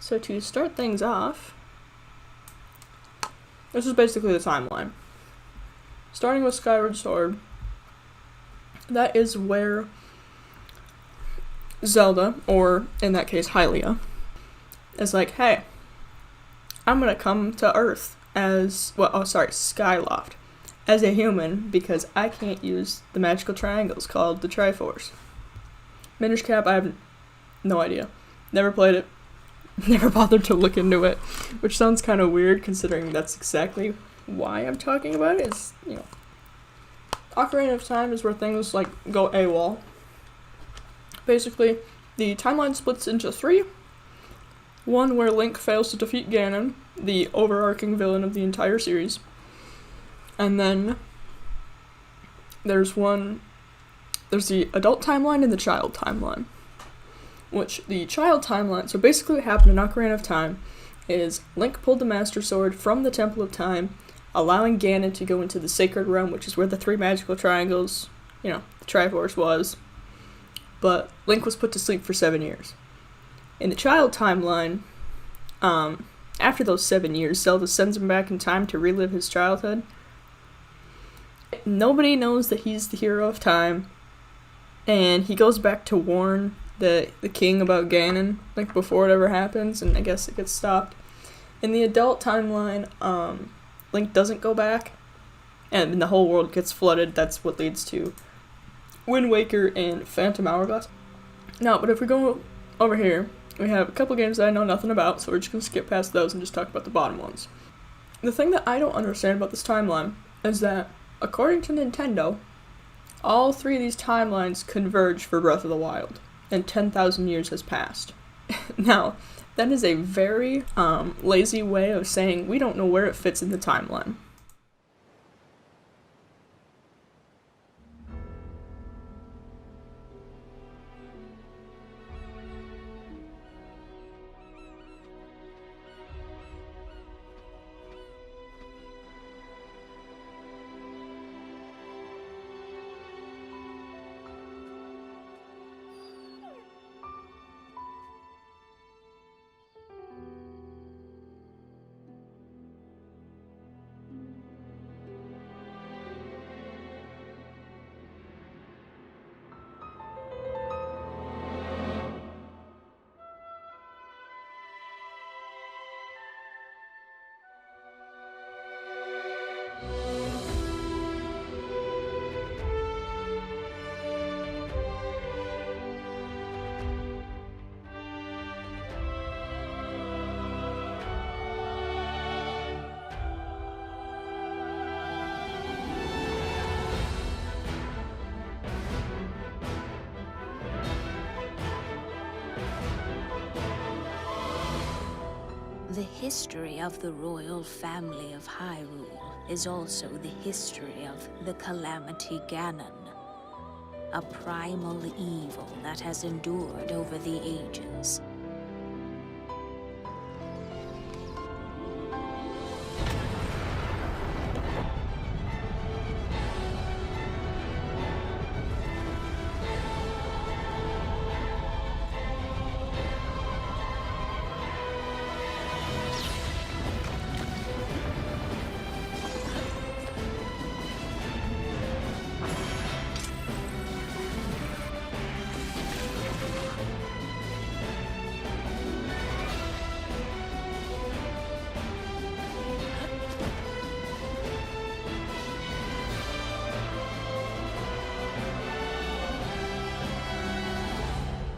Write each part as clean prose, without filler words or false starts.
So to start things off, this is basically the timeline. Starting with Skyward Sword, that is where Zelda, or in that case Hylia, is like, hey, I'm gonna come to Earth as, Skyloft, as a human, because I can't use the magical triangles called the Triforce. Minish Cap, I have no idea. Never played it. Never bothered to look into it, which sounds kind of weird considering that's exactly why I'm talking about it. Is, Ocarina of Time is where things like go AWOL. Basically, the timeline splits into 3. One where Link fails to defeat Ganon, the overarching villain of the entire series. And then there's the adult timeline and the child timeline. Which the child timeline, so basically what happened in Ocarina of Time is Link pulled the Master Sword from the Temple of Time, allowing Ganon to go into the Sacred Realm, which is where the 3 magical triangles, the Triforce was. But Link was put to sleep for 7 years. In the child timeline, after those 7 years, Zelda sends him back in time to relive his childhood. Nobody knows that he's the hero of time, and he goes back to warn the king about Ganon, like, before it ever happens, and I guess it gets stopped. In the adult timeline, Link doesn't go back, and the whole world gets flooded. That's what leads to Wind Waker and Phantom Hourglass. Now, but if we go over here, we have a couple games that I know nothing about, so we're just going to skip past those and just talk about the bottom ones. The thing that I don't understand about this timeline is that, according to Nintendo, all 3 of these timelines converge for Breath of the Wild, and 10,000 years has passed. Now, that is a very lazy way of saying we don't know where it fits in the timeline. The history of the royal family of Hyrule is also the history of the Calamity Ganon, a primal evil that has endured over the ages.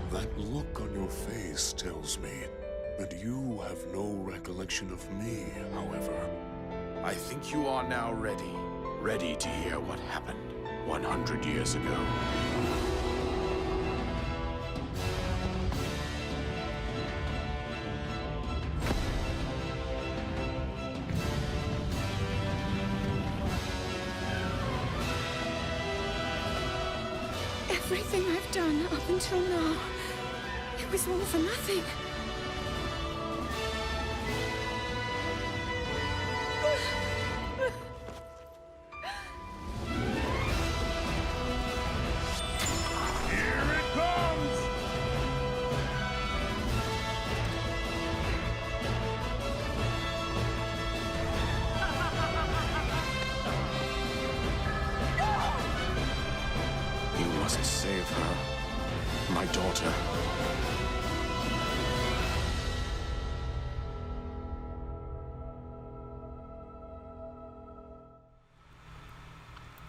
That look on your face tells me that you have no recollection of me, however. I think you are now ready to hear what happened 100 years ago. Everything I've done up until now, it was all for nothing. Here it comes! Save her. My daughter.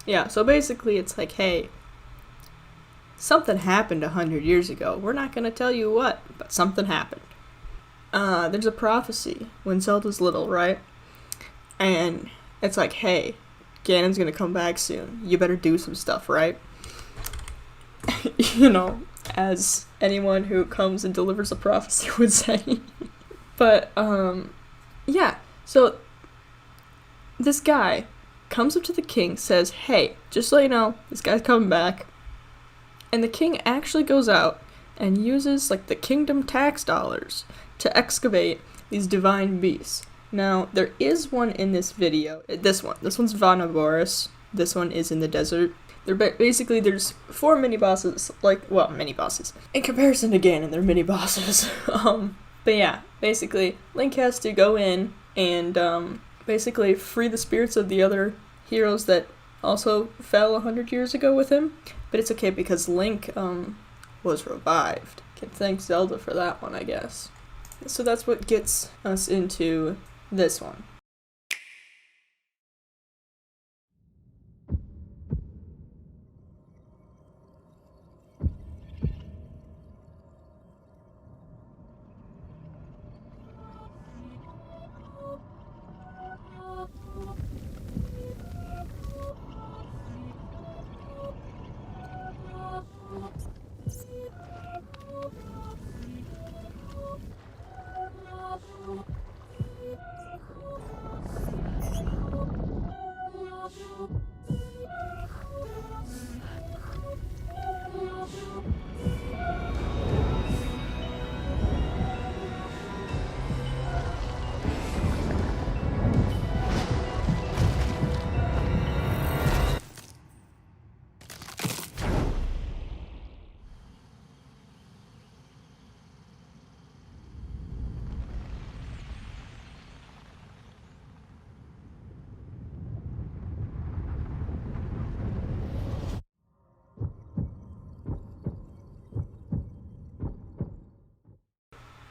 Yeah, so basically it's like, hey, something happened 100 years ago. We're not going to tell you what, but something happened. There's a prophecy when Zelda's little, right? And it's like, hey, Ganon's going to come back soon. You better do some stuff, right? You know, as anyone who comes and delivers a prophecy would say. But, yeah, so this guy comes up to the king, says, hey, just so you know, this guy's coming back. And the king actually goes out and uses, like, the kingdom tax dollars to excavate these divine beasts. Now, there is one in this video. This one's Vanaboris. This one is in the desert. Basically, there's 4 mini-bosses, mini-bosses. In comparison to Ganon, they're mini-bosses. But yeah, basically, Link has to go in and, basically free the spirits of the other heroes that also fell 100 years ago with him. But it's okay because Link was revived. Can thank Zelda for that one, I guess. So that's what gets us into this one.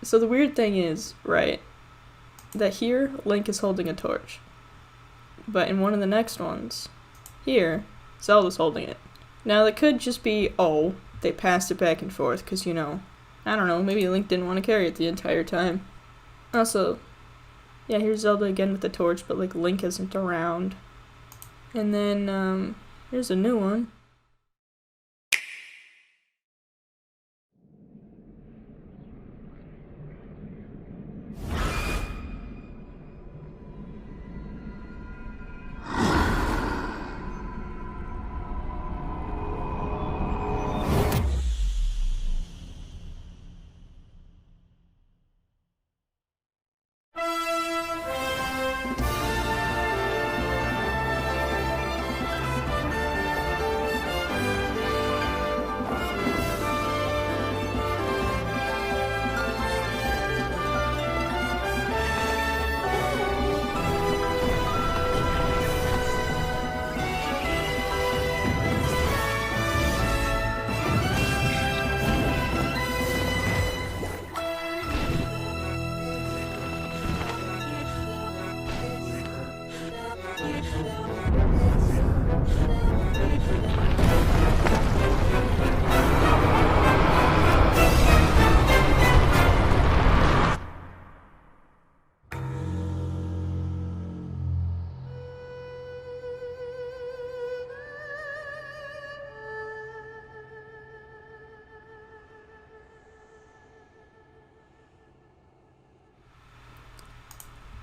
So the weird thing is, right, that here, Link is holding a torch. But in one of the next ones, here, Zelda's holding it. Now, that could just be, oh, they passed it back and forth, because, you know, I don't know, maybe Link didn't want to carry it the entire time. Also, yeah, here's Zelda again with the torch, but, like, Link isn't around. And then, here's a new one.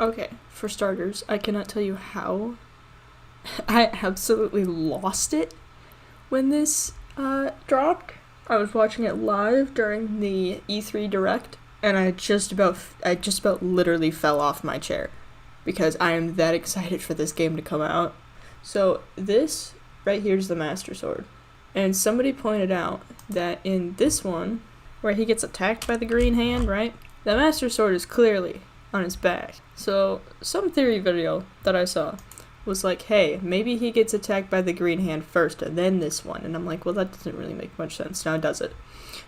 Okay, for starters, I cannot tell you how I absolutely lost it when this dropped. I was watching it live during the E3 Direct, and I just about literally fell off my chair because I am that excited for this game to come out. So this right here is the Master Sword, and somebody pointed out that in this one, where he gets attacked by the green hand, right? The Master Sword is clearly on his back. So some theory video that I saw was like, hey, maybe he gets attacked by the green hand first and then this one. And I'm like, well, that doesn't really make much sense now, does it?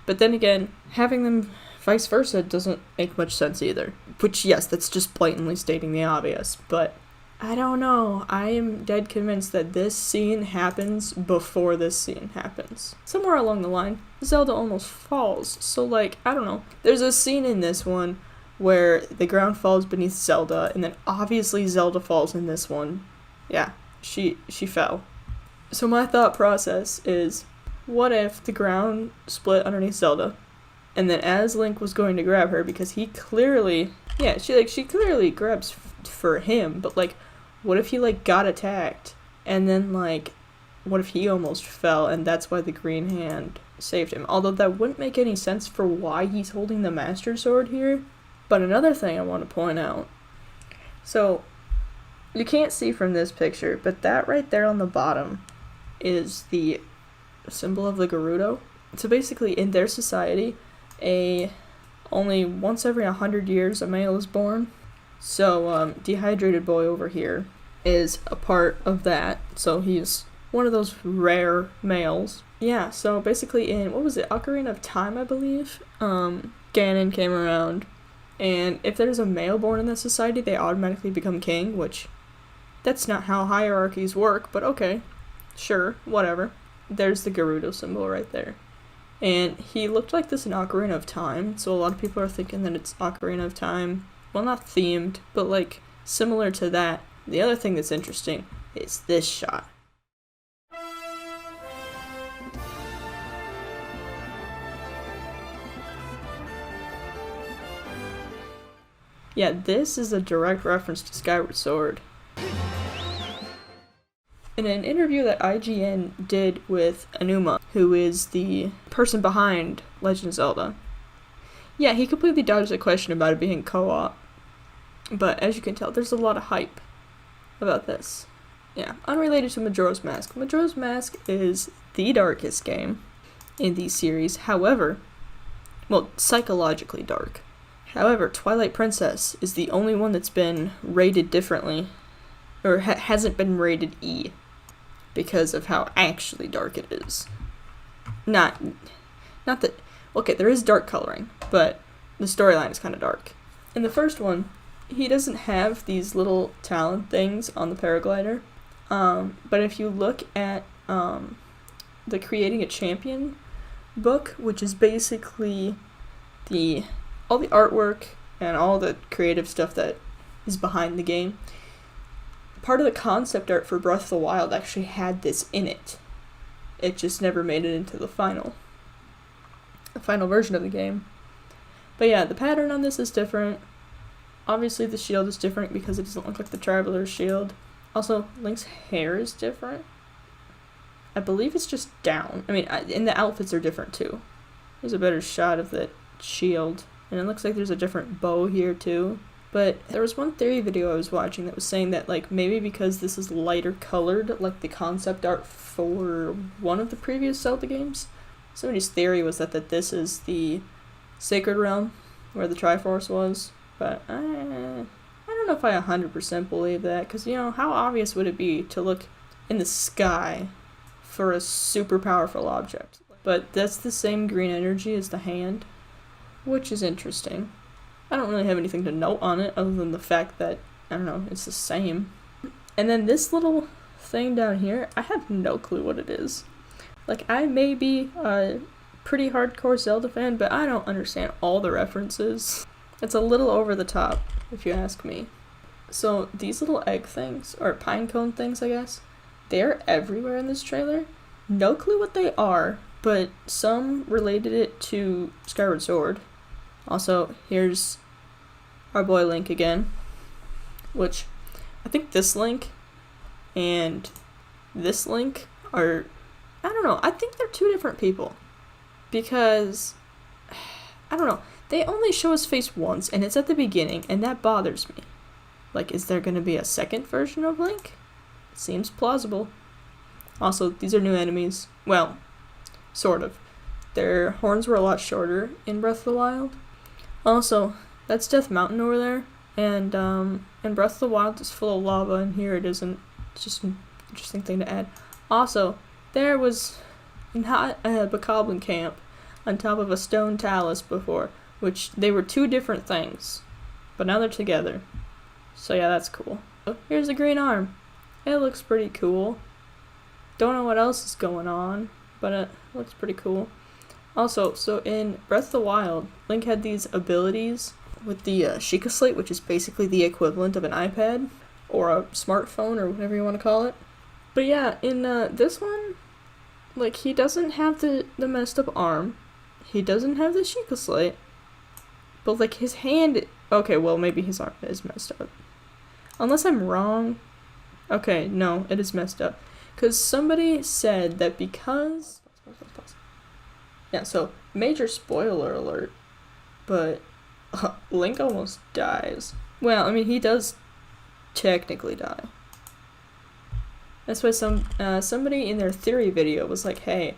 But then again, having them vice versa doesn't make much sense either. Which, yes, that's just blatantly stating the obvious, but I don't know. I am dead convinced that this scene happens before this scene happens. Somewhere along the line, Zelda almost falls. So, like, I don't know. There's a scene in this one where the ground falls beneath Zelda, and then obviously Zelda falls in this one. Yeah, she fell. So my thought process is, what if the ground split underneath Zelda, and then as Link was going to grab her, because he clearly, yeah, she clearly grabs for him, but like, what if he like got attacked, and then like, what if he almost fell, and that's why the green hand saved him? Although that wouldn't make any sense for why he's holding the Master Sword here. But another thing I want to point out, so you can't see from this picture, but that right there on the bottom is the symbol of the Gerudo. So basically, in their society, only once every 100 years a male is born. So Dehydrated Boy over here is a part of that. So he's one of those rare males. Yeah, so basically in, what was it, Ocarina of Time, I believe? Ganon came around, and if there's a male born in that society, they automatically become king, which that's not how hierarchies work, but okay, sure, whatever. There's the Gerudo symbol right there. And he looked like this in Ocarina of Time, so a lot of people are thinking that it's Ocarina of Time. Well, not themed, but like similar to that. The other thing that's interesting is this shot. Yeah, this is a direct reference to Skyward Sword. In an interview that IGN did with Anuma, who is the person behind Legend of Zelda, yeah, he completely dodged the question about it being co-op. But as you can tell, there's a lot of hype about this. Yeah, unrelated to Majora's Mask. Majora's Mask is the darkest game in the series, however, well, psychologically dark. However, Twilight Princess is the only one that's been rated differently, or hasn't been rated E, because of how actually dark it is. Not that, okay, there is dark coloring, but the storyline is kind of dark. In the first one, he doesn't have these little talent things on the paraglider, but if you look at the Creating a Champion book, which is basically all the artwork and all the creative stuff that is behind the game, part of the concept art for Breath of the Wild actually had this in it. It just never made it into the final version of the game. But yeah, the pattern on this is different. Obviously the shield is different because it doesn't look like the Traveler's shield. Also, Link's hair is different. I believe it's just down. I mean, and the outfits are different too. There's a better shot of the shield. And it looks like there's a different bow here too. But there was one theory video I was watching that was saying that, like, maybe because this is lighter colored, like the concept art for one of the previous Zelda games, somebody's theory was that this is the Sacred Realm, where the Triforce was. But I don't know if I 100% believe that, because, you know, how obvious would it be to look in the sky for a super powerful object? But that's the same green energy as the hand, which is interesting. I don't really have anything to note on it other than the fact that, I don't know, it's the same. And then this little thing down here, I have no clue what it is. Like, I may be a pretty hardcore Zelda fan, but I don't understand all the references. It's a little over the top, if you ask me. So these little egg things, or pine cone things, I guess, they're everywhere in this trailer. No clue what they are, but some related it to Skyward Sword. Also, here's our boy Link again, which I think this Link and this Link are, I don't know, I think they're two different people, because, I don't know, they only show his face once, and it's at the beginning, and that bothers me. Like, is there going to be a second version of Link? Seems plausible. Also, these are new enemies. Well, sort of. Their horns were a lot shorter in Breath of the Wild. Also, that's Death Mountain over there, and Breath of the Wild is full of lava, and here it isn't. It's just an interesting thing to add. Also, there was not a bokoblin camp on top of a stone talus before, which they were two different things, but now they're together. So yeah, that's cool. Here's the green arm. It looks pretty cool. Don't know what else is going on, but it looks pretty cool. Also, so in Breath of the Wild, Link had these abilities with the Sheikah Slate, which is basically the equivalent of an iPad or a smartphone or whatever you want to call it. But yeah, in this one, like, he doesn't have the messed up arm. He doesn't have the Sheikah Slate. But, like, his hand... Okay, well, maybe his arm is messed up. Unless I'm wrong. Okay, no, it is messed up. Because somebody said that because... Yeah, so, major spoiler alert. But Link almost dies. Well, I mean, he does technically die. That's why somebody in their theory video was like, hey,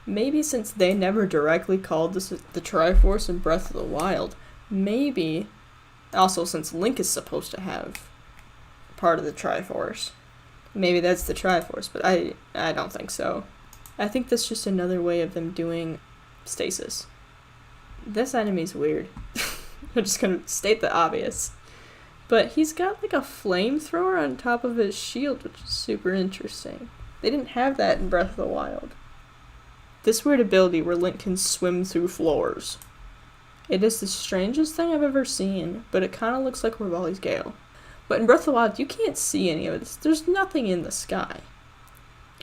maybe since they never directly called this the Triforce in Breath of the Wild, maybe, also since Link is supposed to have part of the Triforce, maybe that's the Triforce, but I don't think so. I think that's just another way of them doing stasis. This enemy's weird. I'm just gonna state the obvious. But he's got like a flamethrower on top of his shield, which is super interesting. They didn't have that in Breath of the Wild. This weird ability where Link can swim through floors. It is the strangest thing I've ever seen, but it kind of looks like Revali's Gale. But in Breath of the Wild, you can't see any of this. There's nothing in the sky.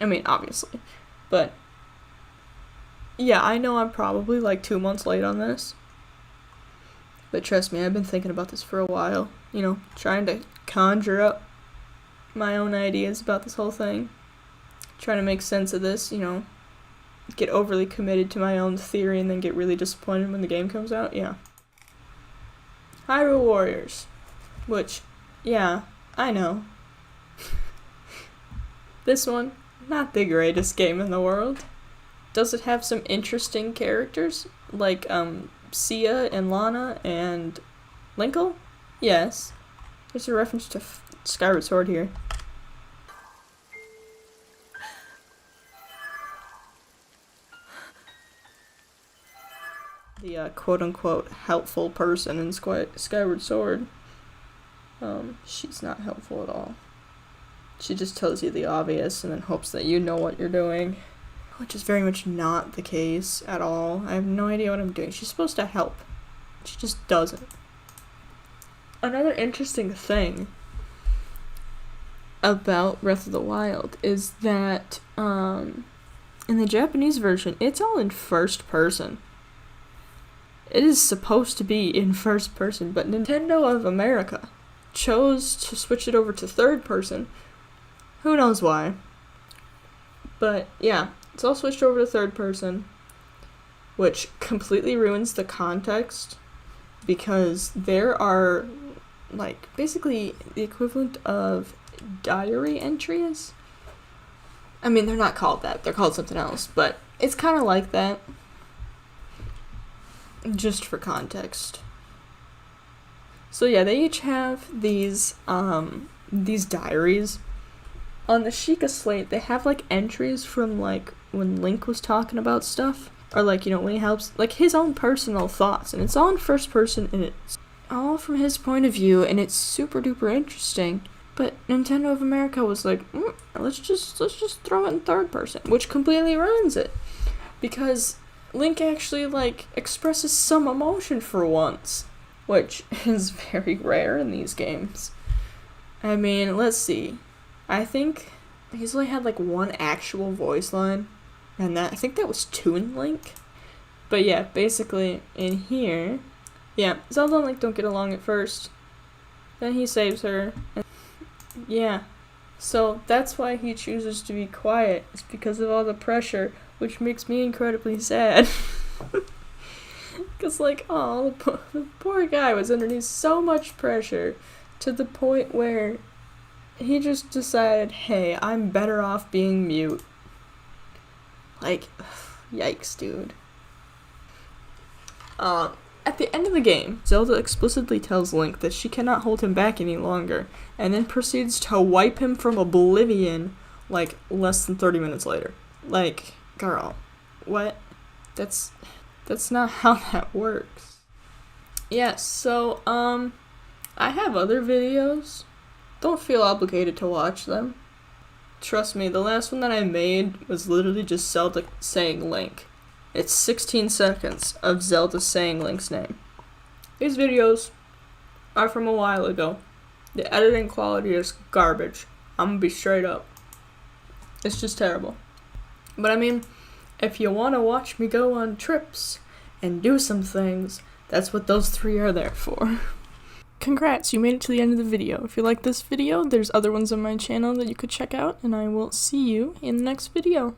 I mean, obviously. But, yeah, I know I'm probably like 2 months late on this. But trust me, I've been thinking about this for a while. You know, trying to conjure up my own ideas about this whole thing. Trying to make sense of this, you know. Get overly committed to my own theory and then get really disappointed when the game comes out. Yeah. Hyrule Warriors. Which, yeah, I know. This one, not the greatest game in the world. Does it have some interesting characters? Like, Sia and Lana and Linkle? Yes. There's a reference to Skyward Sword here. The quote-unquote helpful person in Skyward Sword. She's not helpful at all. She just tells you the obvious and then hopes that you know what you're doing. Which is very much not the case at all. I have no idea what I'm doing. She's supposed to help. She just doesn't. Another interesting thing about Breath of the Wild is that, in the Japanese version, it's all in first person. It is supposed to be in first person, but Nintendo of America chose to switch it over to third person. Who knows why. But, yeah. It's all switched over to third person, which completely ruins the context, because there are, like, basically the equivalent of diary entries. I mean, they're not called that, they're called something else, but it's kind of like that, just for context. So yeah, they each have these diaries. On the Sheikah Slate, they have, like, entries from, like, when Link was talking about stuff. Or, like, you know, when he helps, like, his own personal thoughts. And it's all in first person, and it's all from his point of view, and it's super duper interesting. But Nintendo of America was like, let's just throw it in third person. Which completely ruins it. Because Link actually, like, expresses some emotion for once. Which is very rare in these games. I mean, let's see. I think he's only had like one actual voice line, and I think that was Toon Link. But yeah, basically in here, yeah, Zelda and Link don't get along at first. Then he saves her, and yeah. So that's why he chooses to be quiet. It's because of all the pressure, which makes me incredibly sad. Because, like, oh, the poor guy was underneath so much pressure to the point where he just decided, hey, I'm better off being mute. Like, yikes, dude. At the end of the game, Zelda explicitly tells Link that she cannot hold him back any longer, and then proceeds to wipe him from oblivion, like, less than 30 minutes later. Like, girl, what? That's not how that works. Yeah, so, I have other videos. Don't feel obligated to watch them. Trust me, the last one that I made was literally just Zelda saying Link. It's 16 seconds of Zelda saying Link's name. These videos are from a while ago. The editing quality is garbage. I'm gonna be straight up. It's just terrible. But I mean, if you want to watch me go on trips and do some things, that's what those 3 are there for. Congrats, you made it to the end of the video. If you like this video, there's other ones on my channel that you could check out, and I will see you in the next video.